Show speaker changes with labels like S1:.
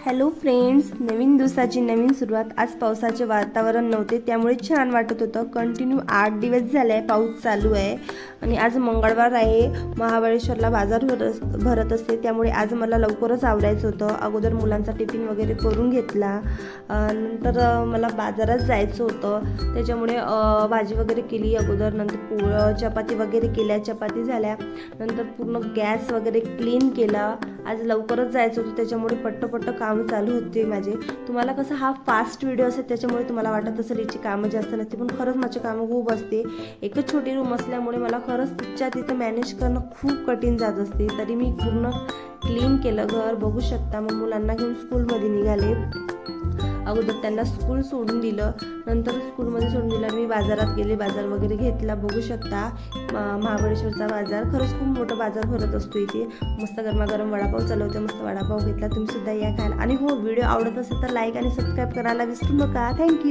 S1: Hello friends, नवीन दिवसाची नवीन सुरुवात. आज पावसाचे वातावरण नव्हते त्यामुळे छान वाटत होतं. कंटिन्यू 8 दिवस झाले आहे पाऊस चालू आहे आणि आज मंगळवार आहे. महाबळेश्वरला बाजार भरत असते त्यामुळे आज मला लवकरच आवरायचं होतं. अगोदर मुलांचा टिफिन वगैरे करून घेतला, नंतर मला बाजारात जायचं होतं त्याच्यामुळे भाजी वगैरे केली अगोदर. नंतर चपाती वगैरे केल्या, चपाती झाल्या, नंतर पूर्ण गॅस वगैरे क्लीन केला. आज लवकरच जायचं होतं त्याच्यामुळे पट्ट काम चालू होते माझे. तुम्हाला कसं हा फास्ट व्हिडिओ असेल त्याच्यामुळे तुम्हाला वाटत असेल याची कामं जास्त नसते, पण खरंच माझी कामं खूप असते. एकच छोटी रूम असल्यामुळे मला खरंच तिथं मॅनेज करणं खूप कठीण जात असते. तरी मी पूर्ण क्लीन केलं घर, बघू शकता. मग मुलांना घेऊन स्कूलमध्ये निघाले. अगोदर त्यांना स्कूल सोडून दिलं, नंतर स्कूलमध्ये सोडून दिलं मी बाजारात गेले, बाजार वगैरे घेतला. बघू शकता महाबळेश्वरचा बाजार खरंच खूप मोठा बाजार भरत असतो इथे. मस्त गरमागरम वडापाव चालू होते, मस्त वडापाव घेतला. तुम्ही सुद्धा या खायला. आणि हो, व्हिडिओ आवडत असेल तर लाईक आणि सबस्क्राईब करायला विसरू नका. थँक्यू.